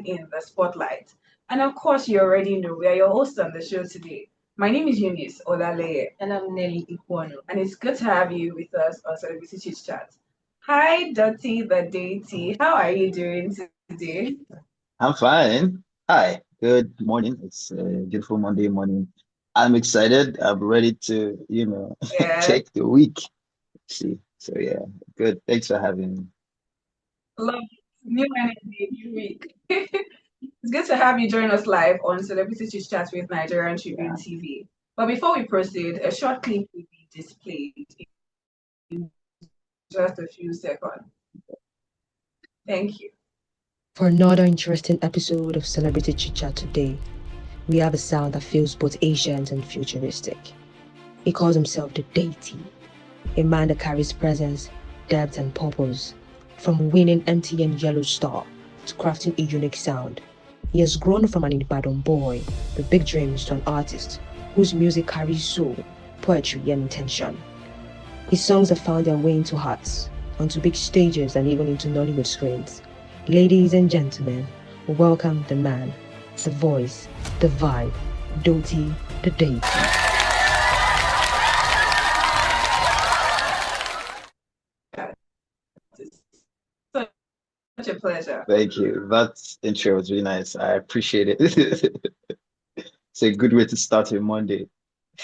in the spotlight. And of course, you already know we are your hosts on the show today. My name is Eunice Olaleye. And I'm Nelly Iguano. And it's good to have you with us on Celebrity Chitchat. Hi, Dottie the Deity. How are you doing today? I'm fine. Hi, good morning. It's a beautiful Monday morning. I'm excited. I'm ready to, Yeah, take the week. See, so yeah, good. Thanks for having me. love new energy, new week. It's good to have you join us live on Celebrity Chit Chat with Nigerian Tribune Yeah. TV. But before we proceed, a short clip will be displayed in just a few seconds. Thank you. For another interesting episode of Celebrity Chit Chat today, we have a sound that feels both ancient and futuristic. He calls himself the Deity, a man that carries presence, depth, and purpose. From winning MTN Yellow Star to crafting a unique sound, he has grown from an Ibadan boy with big dreams to an artist whose music carries soul, poetry, and intention. His songs have found their way into hearts, onto big stages, and even into Nollywood screens. Ladies and gentlemen, welcome the man, the voice, the vibe, Doty the Deity. Such a pleasure. Thank you. That intro was really nice. I appreciate it. It's a good way to start your Monday.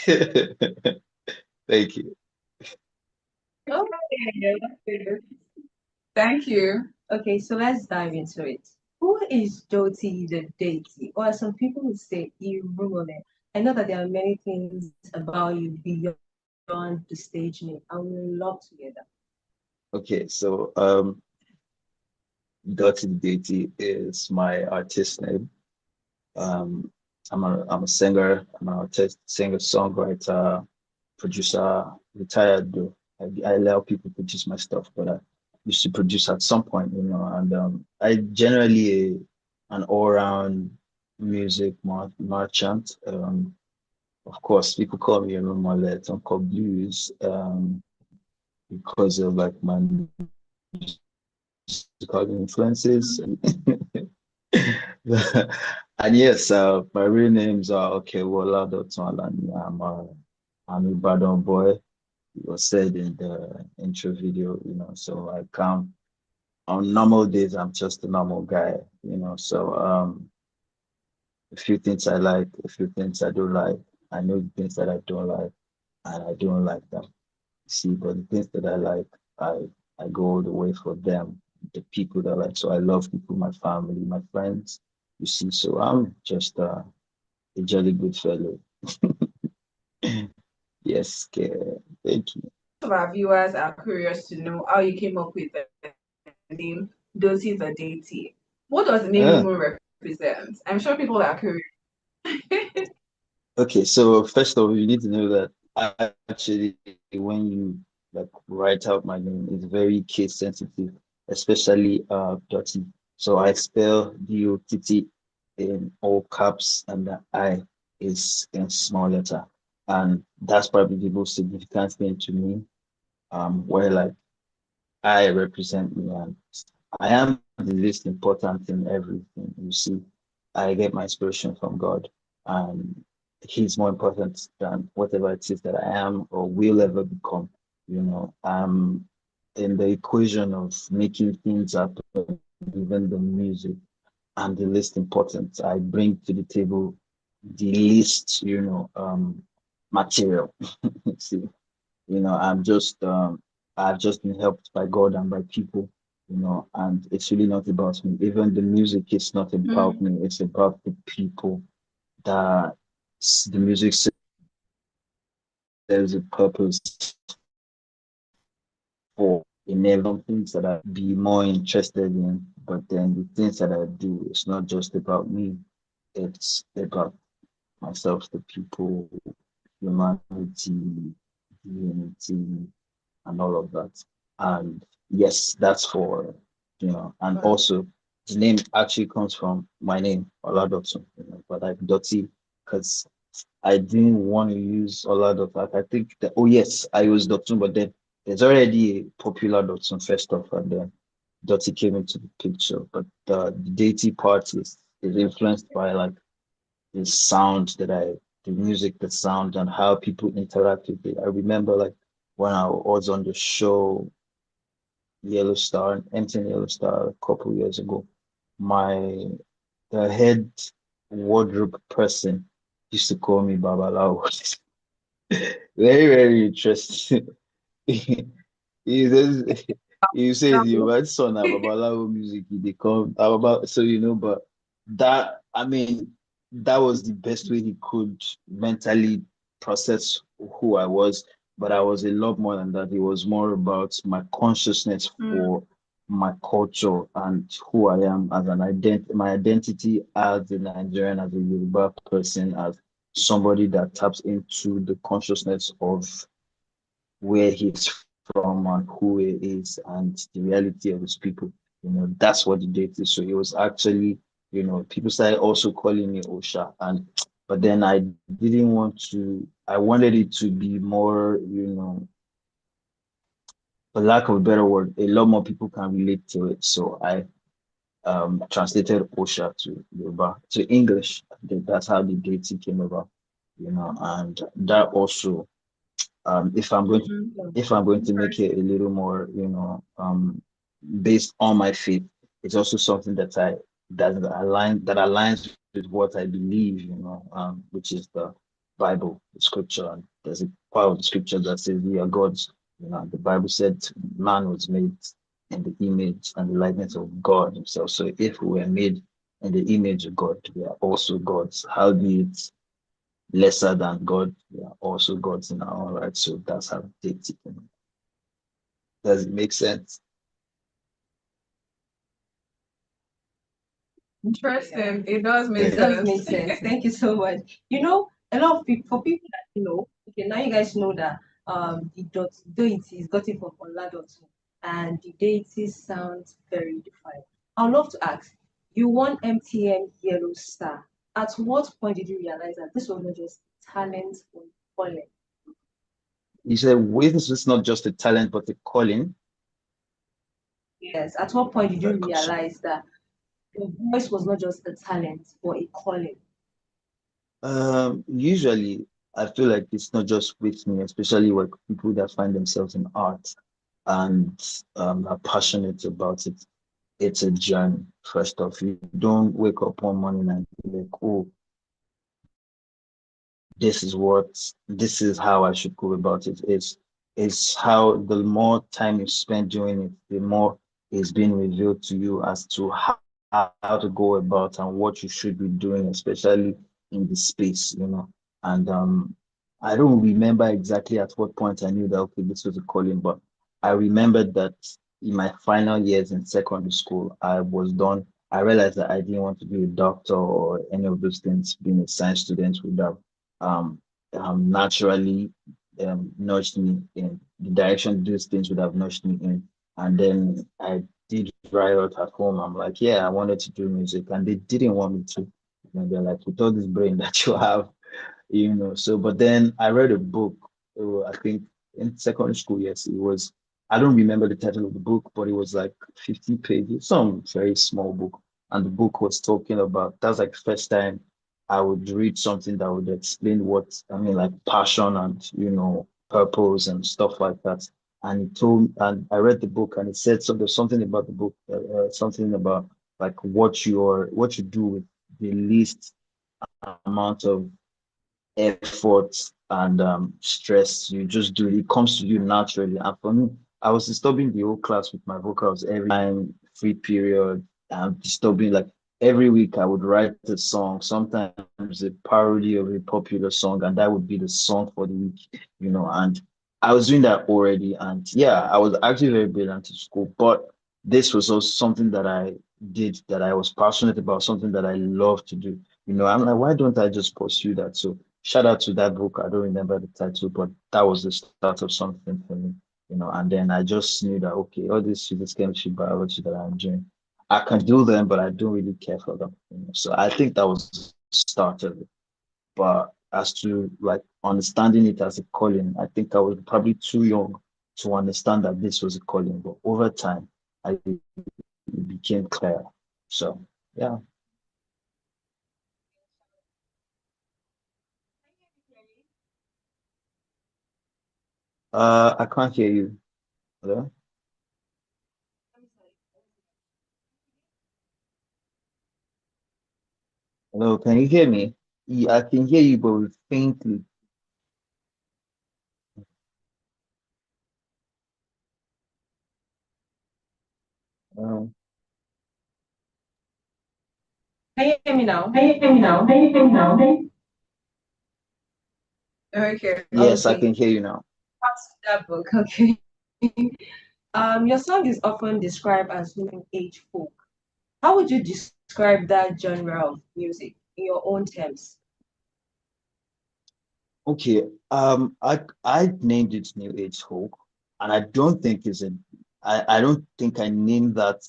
Thank you. Okay, thank you. Okay, so let's dive into it. Who is Doty the Deity? Or as some people would say, Irumole. I know that there are many things about you beyond the stage name, and we love together. Okay, so DOTTI The Deity is my artist name. Um, I'm a singer, I'm an artist, singer, songwriter, producer, retired though. I allow people to produce my stuff, but I used to produce at some point, and I generally an all-round music merchant. Of course, people call me a Romalet, I'm called blues, because of like my musical influences. And yes, my real names are Okewola Dotun. I'm a Badon boy. It was said in the intro video, so I come on normal days, I'm just a normal guy, so a few things I like, a few things I don't like. I know the things that I don't like, and I don't like them. See, but the things that I like, I go all the way for them, the people that I like. So I love people, my family, my friends. You see, so I'm just a jolly good fellow. Yes, okay. Thank you. Some of our viewers are curious to know how you came up with the name Doty the Deity. What does the name Ah, even represent? I'm sure people are curious. okay, so first of all, you need to know that actually, when you like write out my name, it's very case sensitive, especially Dotty. So I spell DOTT in all caps, and the I is in small letter, and that's probably the most significant thing to me. Where like I represent me, and I am the least important in everything. You see, I get my inspiration from God, and He's more important than whatever it is that I am or will ever become. In the equation of making things happen, even the music, I'm the least important. I bring to the table the least, material. See, I've just been helped by God and by people, and it's really not about me. Even the music is not about Mm. me, it's about the people that the music serves a purpose for. Never things that I'd be more interested in, but then the things that I do, it's not just about me, it's about myself, the people, humanity, unity, and all of that. And yes, that's for, and also the name actually comes from my name, Oladotun, but like Dotty, because I didn't want to use Oladotun. Like, I think that, oh yes, I use Dotun, but then there's already a popular Dotun first off, and then Dottie came into the picture. But the deity part is influenced by like the sound the music, the sound, and how people interact with it. I remember like when I was on the show Yellow Star, MTN Yellow Star a couple years ago, my the head wardrobe person used to call me Babalawo. Very, very interesting. He says he says you might son of Babalawo music they come about so but that I mean that was the best way he could mentally process who I was. But I was a lot more than that. It was more about my consciousness for my culture and who I am as an my identity as a Nigerian, as a Yoruba person, as somebody that taps into the consciousness of where he's from and who he is and the reality of his people. That's what the date is. So it was actually, people started also calling me Osha. But then I didn't want to, I wanted it to be more, for lack of a better word, a lot more people can relate to it. So I translated Osha to Yoruba, to English. That's how the deity came about, and that also if I'm going to make it a little more, based on my faith, it's also something that aligns with what I believe, which is the Bible, the scripture. And there's a part of the scripture that says we are gods. The Bible said man was made in the image and the likeness of God himself. So if we were made in the image of God, we are also gods. How do it lesser than God, we are also gods in our own right. So that's how they take it. Does it make sense? Interesting. It does make It does sense. make sense. Thank you so much. A lot of people, for people that okay, now you guys know that the deity is gotten from Oladotu, and the deity sounds very defined. I would love to ask, you won MTN Yellow Star. At what point did you realize that this was not just talent or calling? You said this is not just a talent, but a calling. Yes. At what point did you Like, realize that your voice was not just a talent but a calling? usually, I feel like it's not just with me, especially with people that find themselves in art and are passionate about it. It's a journey, first off. You don't wake up one morning and be like, oh, this is how I should go about it. It's how the more time you spend doing it, the more is being revealed to you as to how to go about and what you should be doing, especially in the space, And I don't remember exactly at what point I knew that okay, this was a calling, but I remembered that in my final years in secondary school, I was done. I realized that I didn't want to be a doctor or any of those things. Being a science student would have um, naturally nudged me in the direction those things would have nudged me in. And then I did riot at home. I'm like, yeah, I wanted to do music, and they didn't want me to. They're like, with all this brain that you have, So, but then I read a book. I think in secondary school, yes, it was. I don't remember the title of the book, but it was like 50 pages, some very small book. And the book was talking about that's like the first time I would read something that would explain what I mean, like passion and purpose and stuff like that. And and I read the book, and it said something about the book, something about like what you do with the least amount of effort and stress. You just do it. It comes to you naturally. And for me, I was disturbing the whole class with my vocals every time, free period. I'm disturbing like every week I would write a song, sometimes a parody of a popular song, and that would be the song for the week. And I was doing that already. And yeah, I was actually very brilliant in school, but this was also something that I did that I was passionate about, something that I love to do. I'm like, why don't I just pursue that? So shout out to that book. I don't remember the title, but that was the start of something for me. And then I just knew that, okay, all this physics, chemistry, biology that I'm doing, I can do them, but I don't really care for them. So I think that was the start of it. But as to like understanding it as a calling, I think I was probably too young to understand that this was a calling. But over time, it became clear. So yeah. I can't hear you. Hello? Hello, can you hear me? Yeah, I can hear you, but faintly. Um, Can you hear me now? Can you hear me now? Can you hear me now? Okay, yes, I okay. can hear you now. Pass that book, okay. Your song is often described as new age folk. How would you describe that genre of music in your own terms? Okay, I named it New Age folk, and I don't think it's a I don't think I named that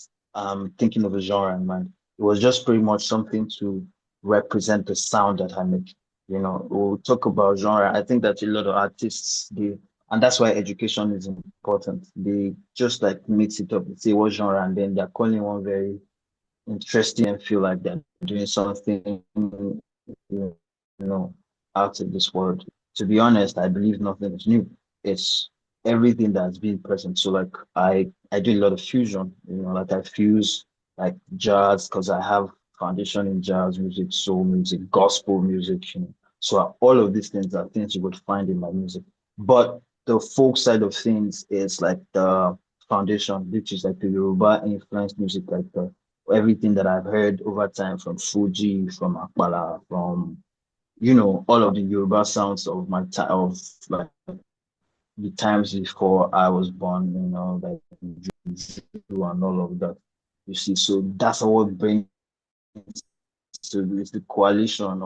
thinking of a genre in mind. It was just pretty much something to represent the sound that I make. You know, we'll talk about genre. I think that a lot of artists they and that's why education is important. They just like mix it up, say what genre, and then they're calling one very interesting and feel like they're doing something, you know, out of this world. To be honest, I believe nothing is new. It's everything that's been present. So like I do a lot of fusion, like I fuse like jazz because I have foundation in jazz music, soul music, gospel music. So all of these things are things you would find in my music. But the folk side of things is like the foundation, which is like the Yoruba influenced music, like the everything that I've heard over time from Fuji, from Akbala, from all of the Yoruba sounds of my time of like the times before I was born, like Juju and all of that. You see, so that's what brings to it's the coalition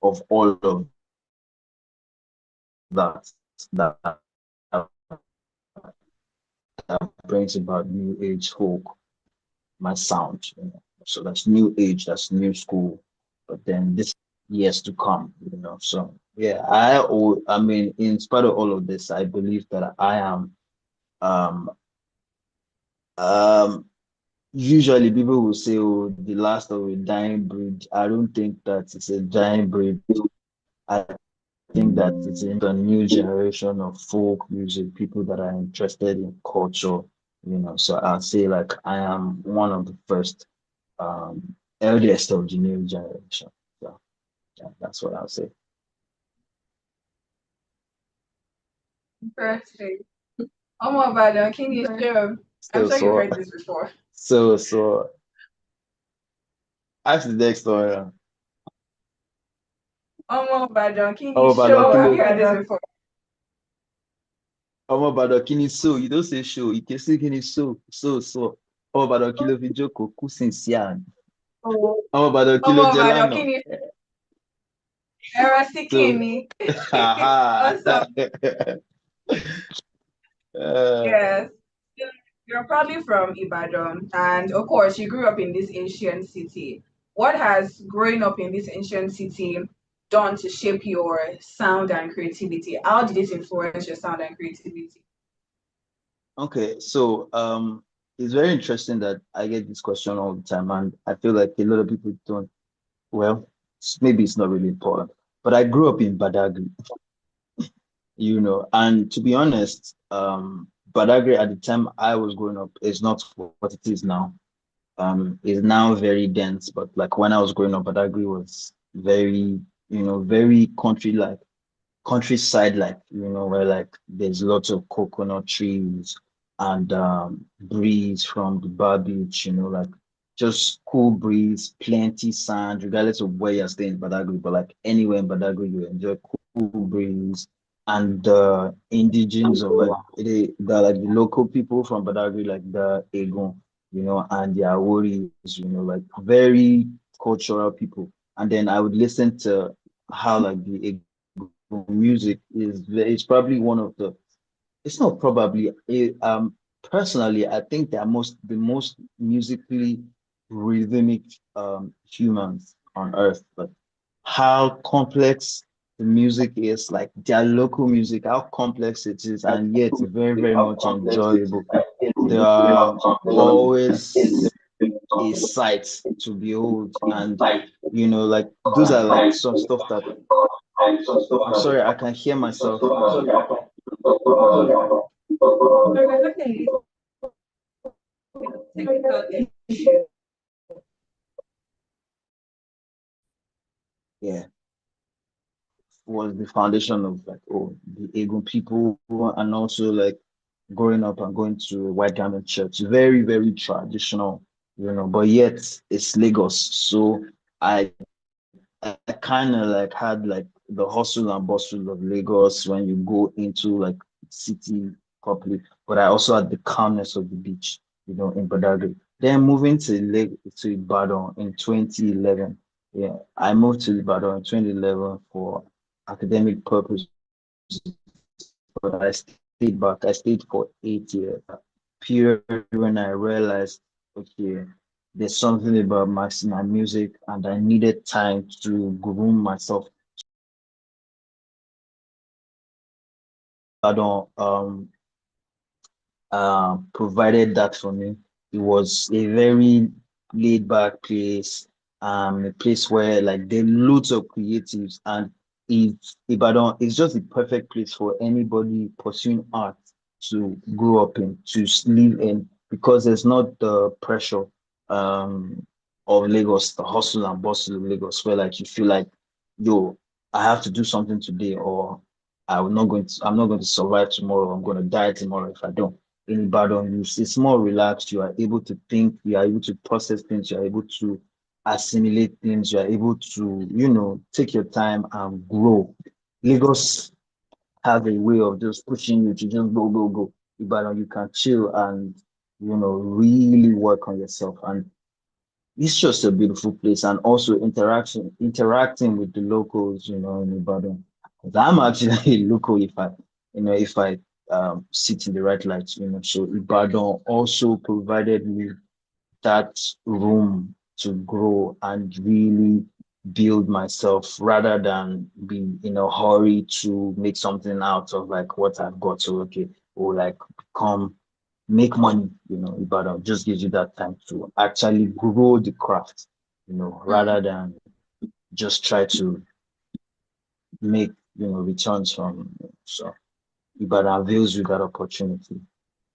of all of that that, that brings about new age folk, my sound. So that's new age, that's new school. But then this years to come. So yeah, I mean, in spite of all of this, I believe that I am um um usually people will say, oh, the last of a dying breed. I don't think that it's a dying breed. I think that it's a new generation of folk music, people that are interested in culture. So I'll say like I am one of the first earliest of the new generation. So yeah, that's what I'll say. Interesting. Oh my God, can you share? I'm So sure you've so heard this before. so ask the next one. Oh my God, can Ọmọ you Ìbàdàn show? kí ló Have you heard this before? ọmọ Ìbàdàn kí ni so? You don't say show. Ìkesí kí ni so. Ọmọ Ìbàdàn kí ló fi jókòó kú sí sí àná. Oh, Ọmọ Ìbàdàn kí ló oh jẹ my God, lánàá. can you? Era So Sikini. haha. Awesome. uh, Yes. You're probably from Ibadan, and of course, you grew up in this ancient city. What has growing up in this ancient city done to shape your sound and creativity? How did it influence your sound and creativity? okay, so it's very interesting that I get this question all the time, and I feel like a lot of people don't. Well, maybe it's not really important, but I grew up in Badagry, and to be honest, Badagry at the time I was growing up is not what it is now. Is now very dense, but like when I was growing up, Badagry was very country-like countryside, like where like there's lots of coconut trees and breeze from the bar beach, like just cool breeze, plenty sand, regardless of where you're staying in Badagry, but like anywhere in Badagry, you enjoy cool breeze. And the indigens of like the local people from Badagry, like the Egon, and the Aworis, like very cultural people. And then I would listen to how like the music it's probably one of the it's not probably personally I think they're the most musically rhythmic humans on earth, but how complex the music is, like their local music, how complex it is, and yet very very much enjoyable. there are always a sight to behold, and like those are like some stuff that I'm sorry, I can hear myself. Yeah, was the foundation of like the Egun people, and also like growing up and going to a white garment church. Very, very traditional, but yet it's Lagos. So I I kind of like had like the hustle and bustle of Lagos when you go into like city properly, but I also had the calmness of the beach, in Badagry. Then moving to Ibadan in 2011. Yeah, I moved to Ibadan in 2011 for academic purpose, but I stayed back. I stayed for 8 years. Period when I realized, okay, there's something about my music, and I needed time to groom myself. I don't provided that for me. It was a very laid back place, a place where like there are loads of creatives, and Ibadan is just the perfect place for anybody pursuing art to grow up in, to live in, because there's not the pressure um of Lagos, the hustle and bustle of Lagos, where like you feel like, yo, I have to do something today, or I'm not going to survive tomorrow. I'm going to die tomorrow if I don't. In Ibadan, it's more relaxed. You are able to think, you are able to process things, you are able to assimilate things, you are able to, take your time and grow. Lagos have a way of just pushing you to just go, go, go. Ibadan, you can chill and, really work on yourself. And it's just a beautiful place, and also interacting with the locals, in Ibadan. 'Cause I'm actually a local if I sit in the right light, So Ibadan also provided me that room to grow and really build myself, rather than be in a hurry to make something out of like what I've got. So okay, or like become make money, Ibadan just gives you that time to actually grow the craft, rather than just try to make, returns from. So Ibadan avails you that opportunity.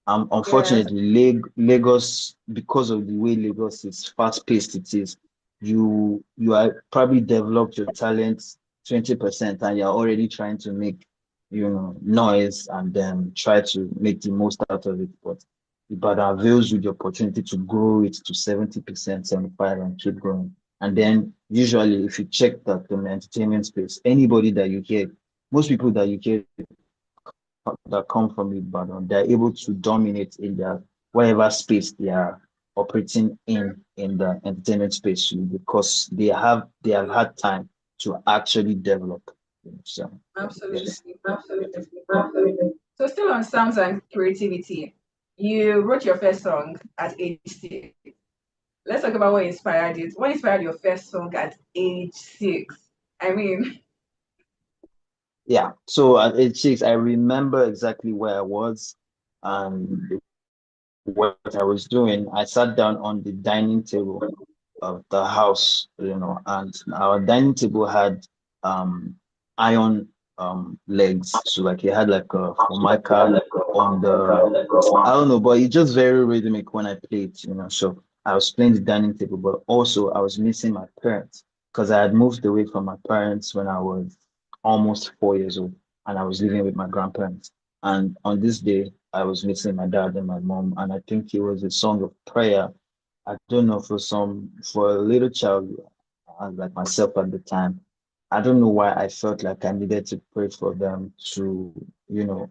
Yes. Unfortunately, Lagos, because of the way Lagos is fast-paced, it is, you are probably developed your talent 20%, and you're already trying to make, noise, and then try to make the most out of it. But Ibadan avails you the opportunity to grow it to 70%, 75, and keep growing. And then usually, if you check that in the entertainment space, anybody that you hear, most people that you hear that come from Ibadan, they're able to dominate in their whatever space they are operating in the entertainment space, because they have had time to actually develop. So Absolutely. yes, Absolutely. Absolutely. So still on sounds and creativity, you wrote your first song at age 6. Let's talk about what inspired it. What inspired your first song at age 6? I mean, yeah. So at age 6, I remember exactly where I was and what I was doing. I sat down on the dining table of the house, and our dining table had iron legs. So like it had like a formica on the, I don't know, but it's just very rhythmic when I played, So I was playing the dining table, but also I was missing my parents, because I had moved away from my parents when I was almost 4 years old, and I was living with my grandparents. And on this day, I was missing my dad and my mom, and I think it was a song of prayer. I don't know, for a little child, like myself at the time, I don't know why I felt like I needed to pray for them to,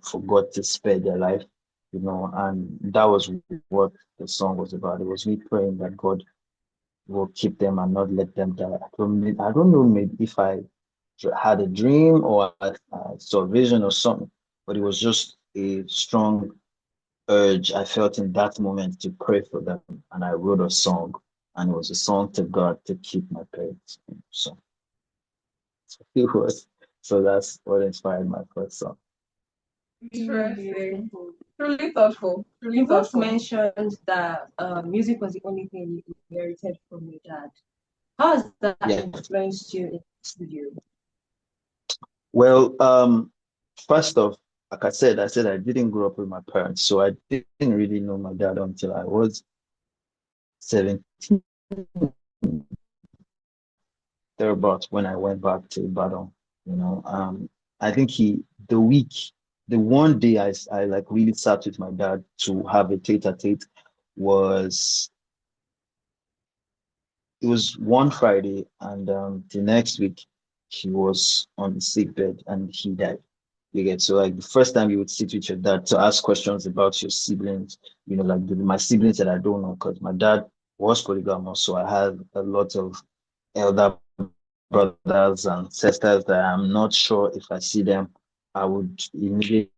for God to spare their life, and that was what the song was about. It was me praying that God will keep them and not let them die. I don't know, maybe if I had a dream, or I saw a vision or something, but it was just a strong urge I felt in that moment to pray for them. And I wrote a song, and it was a song to God to keep my parents. So it was, so that's what inspired my first song. Interesting. Truly thoughtful. Truly You both thoughtful. mentioned that music was the only thing you inherited from your dad. How has that Yeah. influenced you in the studio? Well, first off, like I said I didn't grow up with my parents, so I didn't really know my dad until I was 17, thereabouts when I went back to Ibadan. You know, I think the week, the one day I like really sat with my dad to have a tete-a-tete was it was one Friday, and the next week he was on the sick bed and he died. You get so like the first time you would sit with your dad to ask questions about your siblings, you know, like my siblings that I don't know, because my dad was polygamous, so I had a lot of elder brothers and sisters that I'm not sure if I see them, I would immediately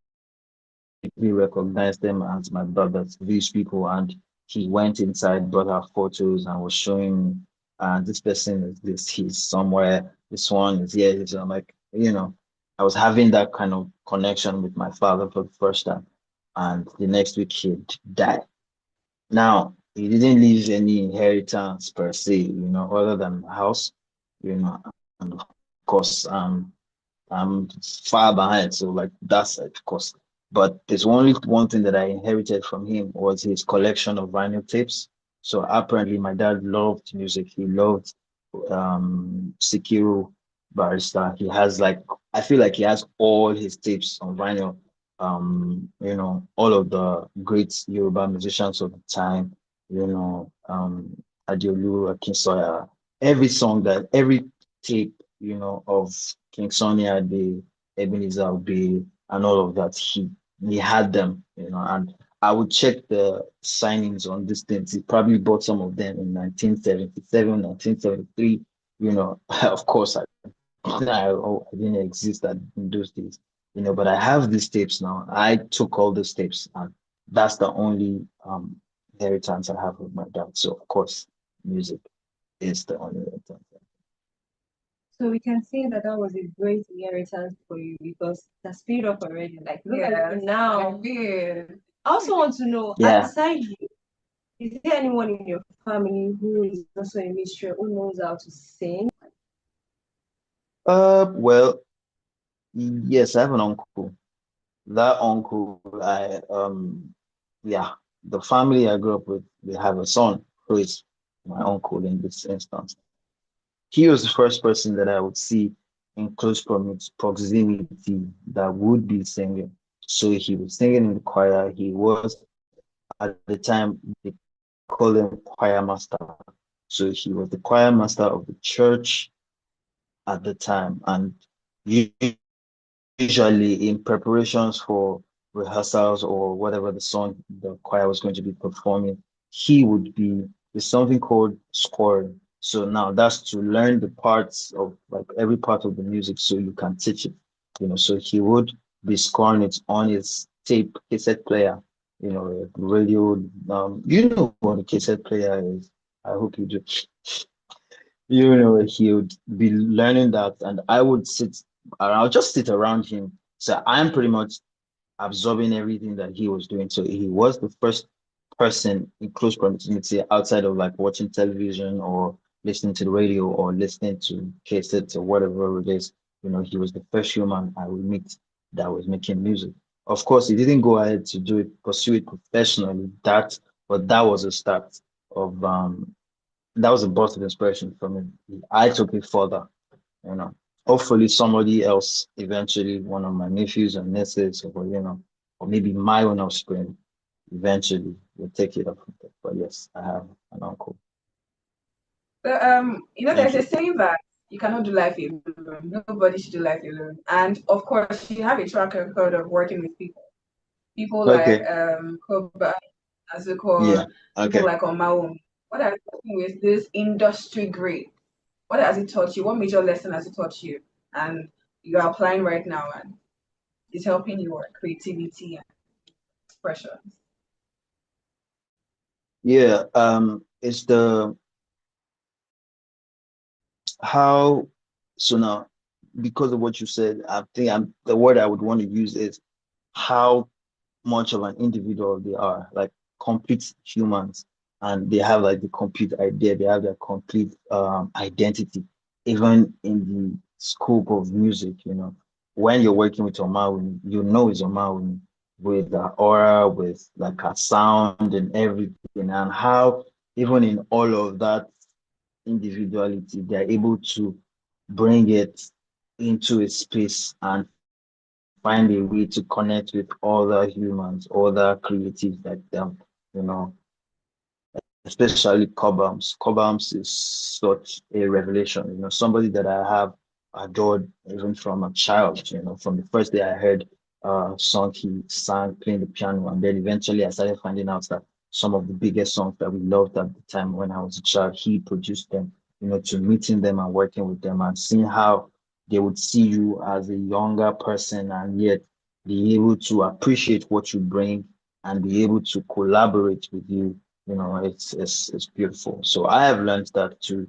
recognized them as my brothers, these people, and he went inside, brought our photos, and was showing me, this person is this, he's somewhere, this one is here. So I'm like, you know, I was having that kind of connection with my father for the first time. And the next week he'd die. Now, he didn't leave any inheritance per se, you know, other than the house, you know, and of course, I'm far behind, so like that's of course. But there's only one thing that I inherited from him was his collection of vinyl tapes. So apparently my dad loved music. He loved Sikiru Barrister. He has like I feel like he has all his tapes on vinyl. You know, all of the great Yoruba musicians of the time, you know, Adeolu, Akinsoya, every tape, you know, of King Sonny Ade, Ebenezer Obey, and all of that. He had them, you know, and I would check the signings on these things. He probably bought some of them in 1977, 1973. You know, of course, I didn't exist in those days, you know, but I have these tapes now. I took all these tapes, and that's the only inheritance I have with my dad. So, of course, music is the only inheritance. So we can say that that was a great inheritance for you because that speed up already. Like look at Yes, you now. I did. I also want to know, Yeah. aside you, is there anyone in your family who is also a minstrel who knows how to sing? Well, yes, I have an uncle. That uncle, yeah, the family I grew up with, they have a son who is my uncle in this instance. He was the first person that I would see in close proximity that would be singing. So he was singing in the choir. He was at the time they call him choir master. So he was the choir master of the church at the time, and usually in preparations for rehearsals or whatever the song the choir was going to be performing, he would be there's something called scoring. So now that's to learn the parts of like every part of the music so you can teach it. You know, so he would be scoring it on his tape cassette player, you know, radio. You know what a cassette player is. I hope you do. You know, he would be learning that, and I would sit around, I'll just sit around him. So I'm pretty much absorbing everything that he was doing. So he was the first person in close proximity outside of like watching television or listening to the radio or listening to cassettes or whatever it is. You know, he was the first human I would meet that was making music. Of course, he didn't go ahead to do it, pursue it professionally. But that was a start of that was a burst of inspiration for me. I took it further, you know. Hopefully somebody else, eventually one of my nephews and nieces, or you know, or maybe my own offspring, eventually will take it up from there. But yes, I have an uncle. So, Thank there's a you. saying that you cannot do life alone. Nobody should do life alone. And of course, you have a track record of working with people. People like Okay. Koba, Yeah. Azuko, people Okay. like Omaum. What are you working with this industry grade? What has it taught you? What major lesson has it taught you? And you're applying right now and it's helping your creativity and expressions. Yeah. It's the how so now because of what you said, I think the word I would want to use is how much of an individual they are, like complete humans, and they have like the complete idea, they have their complete identity, even in the scope of music, you know. When you're working with Omawumi, you know it's Omawumi with the aura, with like a sound and everything, and how even in all of that individuality, they're able to bring it into a space and find a way to connect with other humans, other creatives like them, you know, especially Cobhams. Cobhams is such a revelation, you know, somebody that I have adored even from a child, you know, from the first day I heard song he sang playing the piano, and then eventually I started finding out that some of the biggest songs that we loved at the time when I was a child, he produced them, you know, to meeting them and working with them and seeing how they would see you as a younger person and yet be able to appreciate what you bring and be able to collaborate with you, you know, it's beautiful. So I have learned that to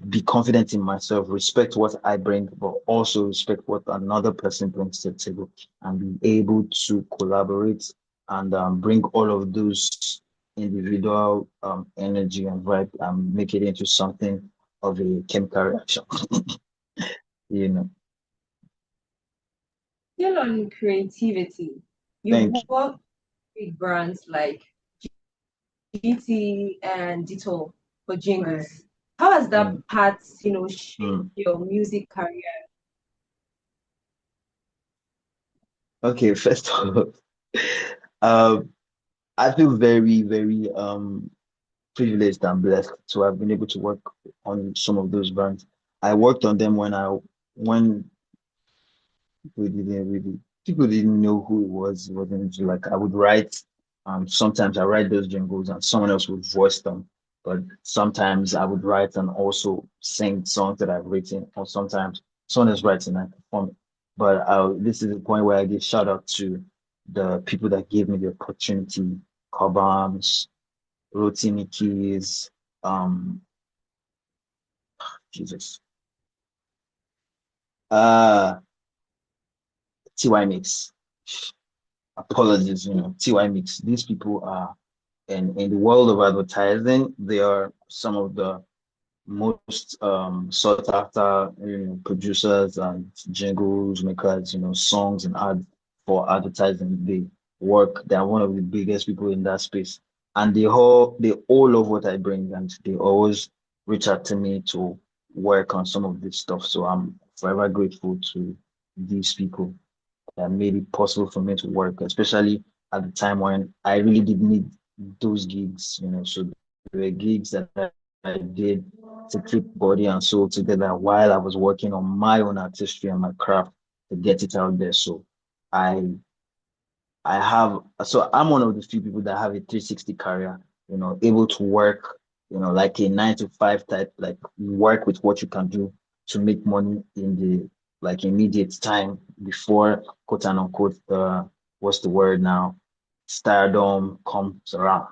be confident in myself, respect what I bring, but also respect what another person brings to the table, and be able to collaborate and bring all of those individual energy and vibe and make it into something of a chemical reaction. You know. Still on creativity, Thank you you. work with brands like GT and Ditto for Right. jingles. How has that Mm, part, shaped mm. your music career? Okay, first of all, um, I feel very, very privileged and blessed to have been able to work on some of those brands. I worked on them when people didn't know who it was. It wasn't like I would write. Sometimes I write those jingles and someone else would voice them. But sometimes I would write and also sing songs that I've written, or sometimes someone else writes and I perform it. But this is the point where I give shout out to the people that gave me the opportunity, Cobams, Rotimi Keys, um, Jesus, uh, TY Mix. Apologies, you know, TY Mix. These people are, in the world of advertising, they are some of the most sought after, you know, producers and jingles makers, you know, songs and ads for advertising. They're one of the biggest people in that space. And they all love what I bring, and they always reach out to me to work on some of this stuff. So I'm forever grateful to these people that made it possible for me to work, especially at the time when I really did need those gigs, you know. So there were gigs that I did to keep body and soul together while I was working on my own artistry and my craft to get it out there. So I I'm one of the few people that have a 360 career, you know, able to work, you know, like a 9 to 5 type, like you work with what you can do to make money in the like immediate time before quote and unquote what's the word now? Stardom comes around.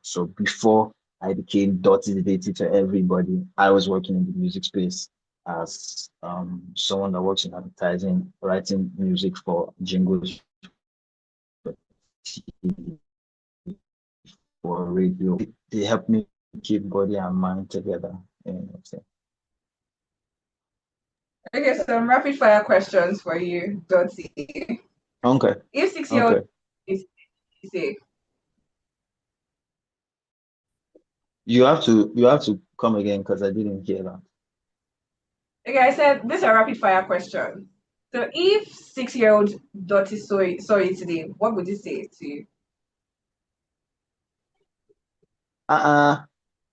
So before I became DOTTI The Deity to everybody, I was working in the music space as someone that works in advertising, writing music for jingles for radio. They help me keep body and mind together. You know, so. Okay, some rapid fire questions for you, Dottie. Okay, If 6 year old okay. is say, You have to come again because I didn't hear that. okay, I said this is a rapid fire question. So if 6 year old Dottie saw you today, what would you say to you?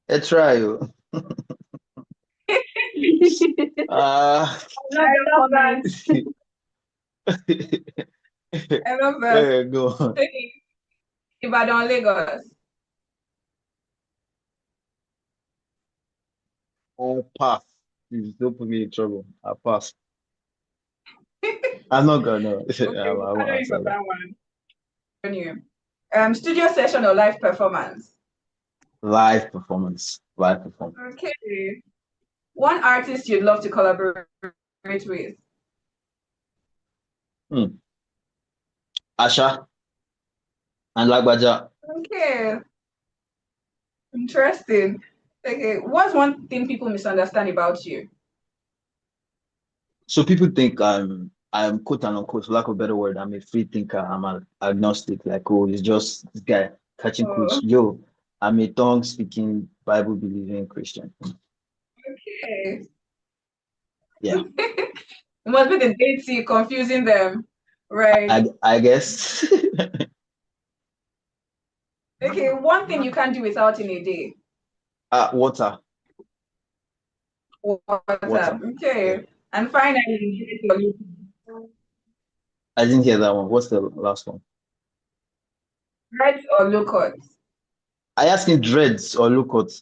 Let's try you. Uh I love that. I love that. yeah, go on. Okay, Ibadan, Lagos. I'll pass. Please don't put me in trouble. I'll pass. I'm not gonna. Okay, we'll I won't honor you for answer that. that one. Continue. Studio session or live performance? Live performance. Live performance. Okay. One artist you'd love to collaborate with? Hmm. Asha and Lagbaja. Okay, interesting. Okay, what's one thing people misunderstand about you? So people think I'm quote and unquote, for lack of a better word, I'm a free thinker. I'm an agnostic. Like, oh, it's just this guy catching Oh, quotes. Yo, I'm a tongue speaking, Bible believing Christian. okay. Yeah, It must be the deity confusing them, right? I guess. Okay, one thing you can't do without in a day. Water, Water. water. Yeah, Okay. And finally, I didn't hear that one. What's the last one? red or low cut? I asking dreads or look at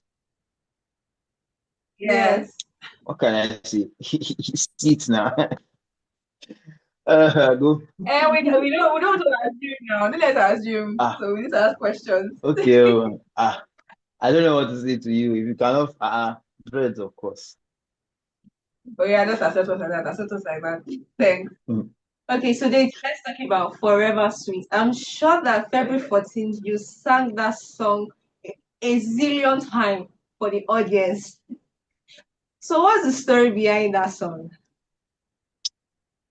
Yes. what can I see? See it now. Go. And we don't assume now. Don't let's assume. Ah, So we need to ask questions. okay. I don't know what to say to you. If you cannot, dreads, of course. Oh yeah, just accept us like that. Accept us like that. Thanks. Mm. Okay, so let's talk about Forever Sweet. I'm sure that February 14th you sang that song a zillion times for the audience. So what's the story behind that song?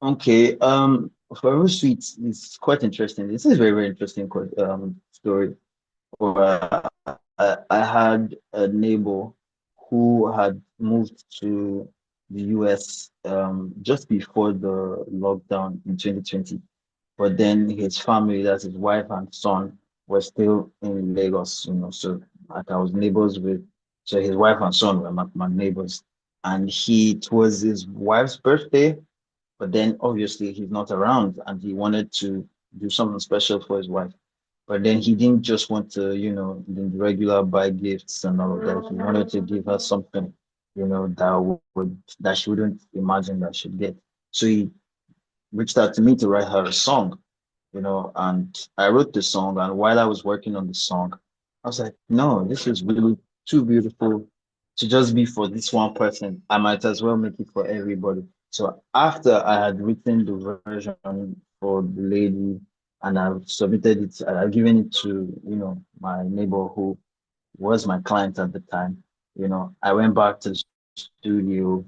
Okay. Forever Sweet is quite interesting. This is very, very interesting story. Uh, I had a neighbor who had moved to the US just before the lockdown in 2020. But then his family, that's his wife and son, were still in Lagos, So like I was neighbors with, so his wife and son were my neighbors. And it was his wife's birthday, but then obviously he's not around and he wanted to do something special for his wife. But then he didn't just want to, the regular buy gifts and all of that. He wanted to give her something, that she wouldn't imagine that she'd get. So he reached out to me to write her a song, and I wrote the song. And while I was working on the song, I was like, no, this is really too beautiful to just be for this one person. I might as well make it for everybody. So after I had written the version for the lady and I've submitted it, I've given it to, my neighbor who was my client at the time, I went back to the studio.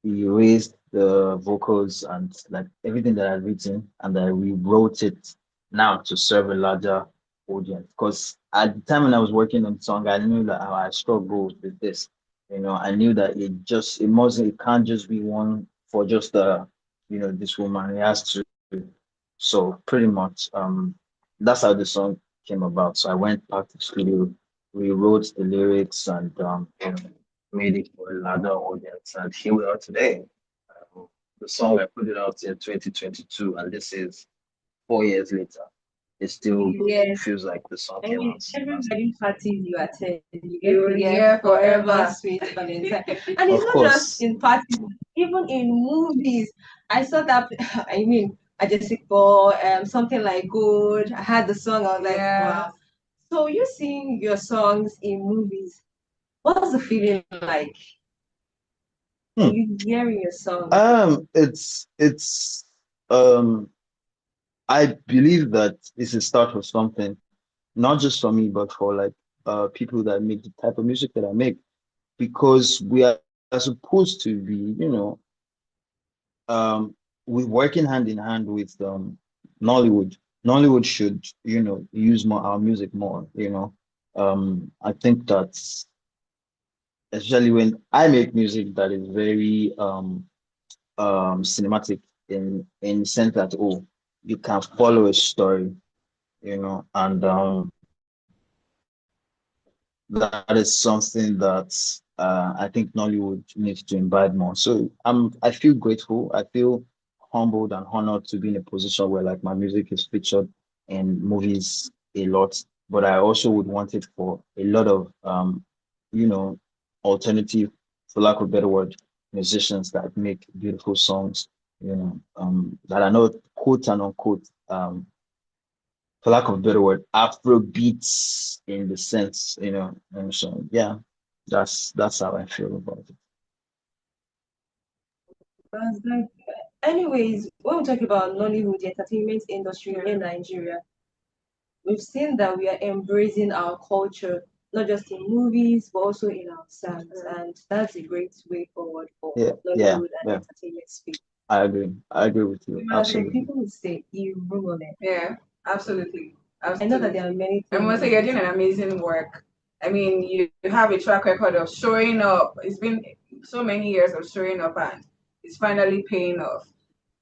We raised the vocals and like everything that I'd written, and I rewrote it now to serve a larger audience. Because at the time when I was working on the song, I knew that how I struggled with this. I knew that it can't just be one for just this woman. It has to. So pretty much, that's how the song came about. So I went back to the studio, rewrote the lyrics, and made it for a larger audience. And here we are today. Um, the song I put it out in 2022, and this is 4 years later. It still Yes. feels like the song I came mean, out every last. wedding party you attend, you get You to hear hear Forever forever. Sweet Valentine. And it's Of not just course. in parties, even in movies. I saw that, I mean, a Jessica, something like Good. I had the song, I was like, Yeah. wow. So you sing your songs in movies. What's the feeling like? Are Hmm. you hearing your song? It's I believe that it's a start of something, not just for me, but for like people that make the type of music that I make, because we are supposed to be, we working hand in hand with Nollywood. Nollywood should, use more our music more. I think that's especially when I make music that is very cinematic in the sense that, oh, you can follow a story, and that is something that I think Nollywood needs to imbibe more. So I feel grateful. I feel humbled and honored to be in a position where like my music is featured in movies a lot. But I also would want it for a lot of you know, alternative, for lack of a better word, musicians that make beautiful songs, that are not quote and unquote for lack of a better word, Afro beats in the sense, and so yeah, that's how I feel about it. That's good. Anyways, when we talk about Nollywood, the entertainment industry in Nigeria, we've seen that we are embracing our culture, not just in movies, but also in our songs. And that's a great way forward for Yeah, yeah, Nollywood and yeah. entertainment space. I agree. I agree with you. As some Absolutely. people would say, you rule it. Yeah, absolutely. I know that there are Absolutely. many And things. once again, you're doing an amazing work. I mean, you have a track record of showing up. It's been so many years of showing up and it's finally paying off.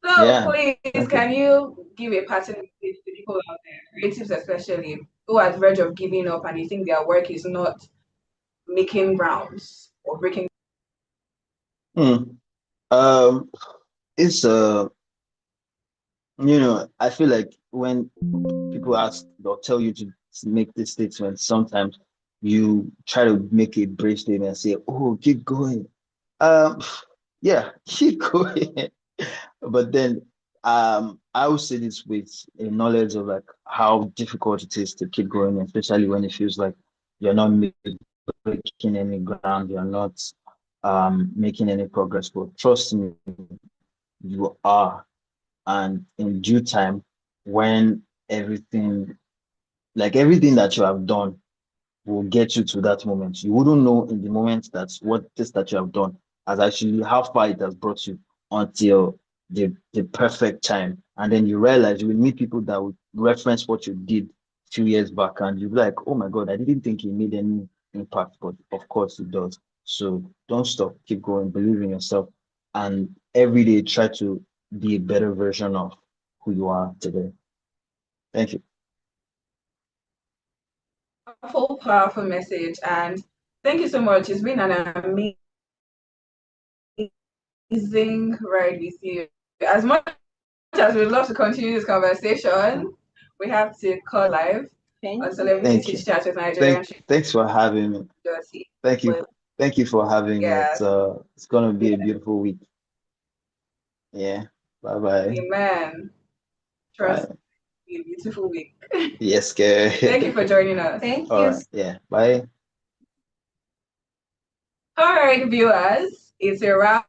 So Yeah. please, Thank you. can you give a pattern message to people out there, creatives especially, who are at the verge of giving up and they think their work is not making rounds or breaking? Hmm. Um, it's I feel like when people ask or tell you to make this statement, sometimes you try to make a brave statement and say, "Oh, keep going." Um, yeah, keep going. But then, I would say this with a knowledge of like how difficult it is to keep going, especially when it feels like you're not breaking any ground, you're not making any progress. But trust me, you are. And in due time, when everything, like everything that you have done will get you to that moment. You wouldn't know in the moment that what this that you have done has actually how far it has brought you until the perfect time. And then you realize you will meet people that would reference what you did a few years back and you'll be like, oh my God, I didn't think it made any impact, but of course it does. So don't stop, keep going, believe in yourself, and every day try to be a better version of who you are today. Thank you. Powerful, powerful message. And thank you so much. It's been an amazing ride with you. As much as we'd love to continue this conversation, we have to call live on Celebrity Thank you. Chitchat with Nigerian Thanks for having me. DOTTI. Thank you. Well, Thank you for having me. yeah, It's gonna be a beautiful week. Yeah. Bye bye. amen. Trust Bye. me, beautiful week. Yes, girl. Thank you for joining us. Thank All you. right. Yeah. Bye. All right, viewers, it's a wrap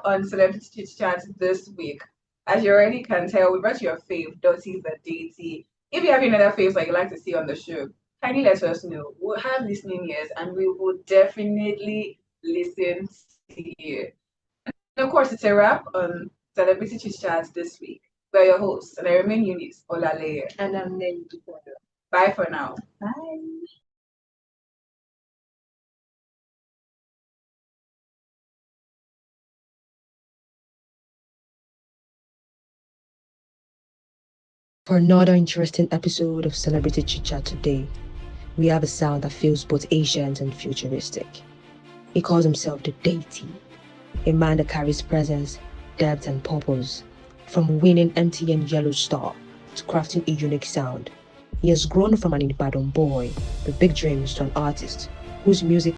on Celebrity Chit Chat this week. As you already can tell, we brought you a fave, DOTTI The Deity. If you have any other faves that you'd like to see on the show, kindly let us know. We'll have listening ears and we will definitely listen to you. And of course, it's a wrap on Celebrity Chit Chat this week. We're your hosts, and I remain Eunice Olaleye. And I'm Nelly. Bye for now. Bye. For another interesting episode of Celebrity Chitchat today, we have a sound that feels both ancient and futuristic. He calls himself the Deity, a man that carries presence, depth, and purpose. From winning MTN Yellow Star to crafting a unique sound, he has grown from an Ibadan boy with big dreams to an artist whose music